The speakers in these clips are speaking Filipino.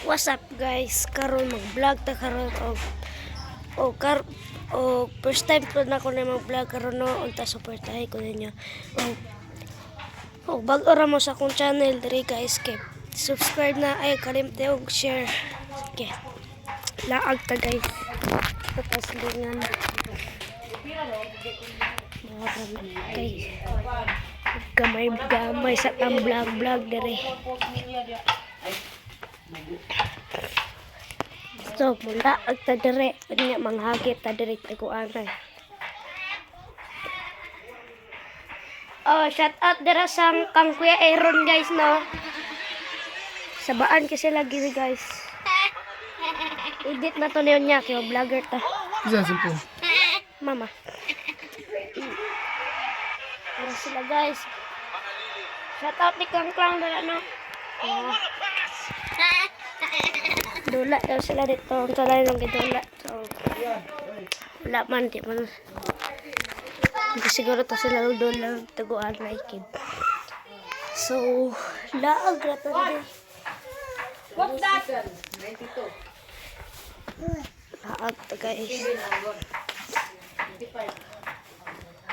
What's up guys? Karon mag-vlog ta karon og first time ko na ko na mag-vlog karon no unta suportahay ko ninyo. Bago ra mo sa akong channel diri guys kay subscribe na ay kalimte og share. Okay. Laag ta guys. Tapos lingan. Kay gamay sa tang vlog diri. So, mula ang tadere, niya manghagit tadere taguan na. Oh, shout out dira sa kang Kuya Aaron guys no. Sabaan kasi lagi ni guys. Edit na to niya kay vlogger ta. Isa simple. Mama. Para sila guys. Shout out ni Kang Klang dira no. Dula daw sila dito. Ang salay ng gidula. So, wala man. Di man. Hindi siguro to sila dula. Taguan na ikid. So, laag na to rin. What's that? 92. Laag to guys.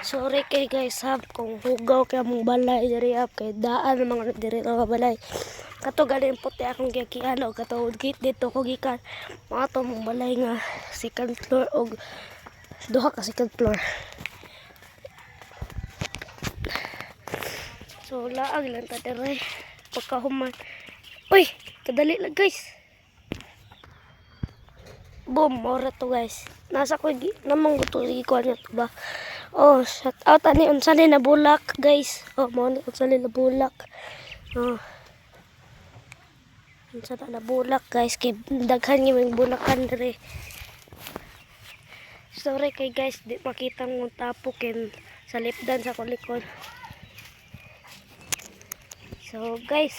Sorry kay guys hap kung hugaw kaya mong balay diri hap kay daan mga diri nga balay. Kato galing puti akong gikian o kato gate dito ko gikan mga to mong balay nga second floor o duha ka second floor. So laag lang ta diri pagkahuman. Uy, kadali lang guys. Boom, mora to guys. Nasa ko namang gusto ikuan niya to ba. Oh, shout out ani unsa ni nabulak guys. Oh, mo ni unsa ni nabulak. Oh. Unsa na nabulak guys kay daghan ni mga bulakan diri. Sorry kay guys, di makita mo tapo ken sa lipdan sa kulikod. So guys,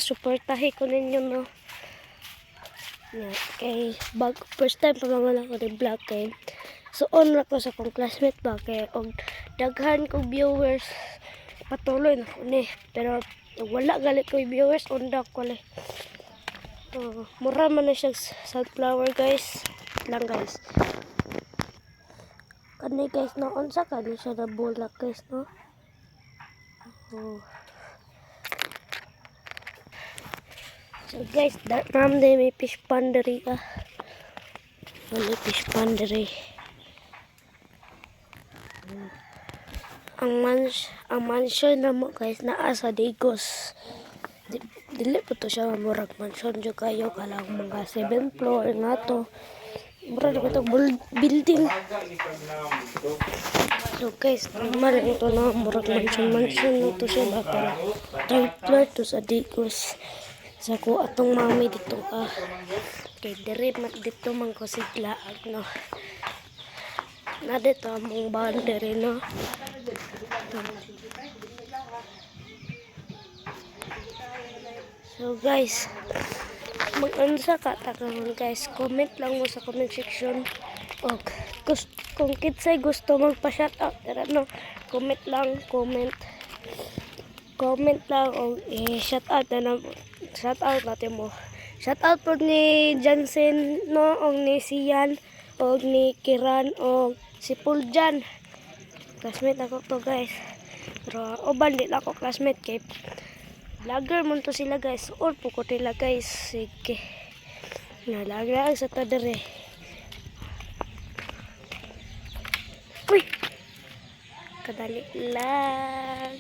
suportahi ko ninyo no. Yeah, kay first time pa naman ako ng vlog kay so on ra ko sa kong classmate ba kay og daghan ko viewers patuloy na ko ni pero wala galit ko viewers undak ko le. Mura man na siya sunflower guys lang guys kani guys no unsa kani siya na bulak guys no. So guys, that ma'am day may fish pond diri ka. May fish pond diri. Ang mansion na mo guys naa sa Digos. Dili po to siya murag mansion jo kayo kalang mga 7 floor nga to. Murag to building. So guys, normal ito na murag mansion na to siya ba para 3rd floor to sa Digos. Sa ko atong mami dito kay dire dito man ko sigla no. Na dito among boundary no. So guys, mag-unsa ka karon guys, comment lang mo sa comment section. Og kung kinsay gusto magpa-shout out dira no, comment lang og shout out na shout out natin mo. Shout out po ni Jansen no og ni Sian og ni Kiran og si Puljan. Classmate ako to guys. Pero oban di ako classmate kay vlogger mo to sila guys. Or po ko nila guys. Sige. Nalaglag sa tadere. Uy! Kadali lang.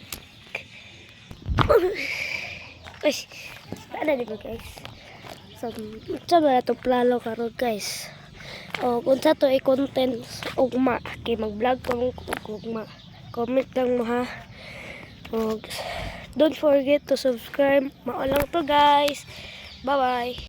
Uy! Ano dito guys? So, ito ba ito plano karon guys? O, kung sa to i-content ugma, kay mag-vlog ka mong ugma. Comment lang mo ha. O, don't forget to subscribe. Maulang to guys. Bye-bye.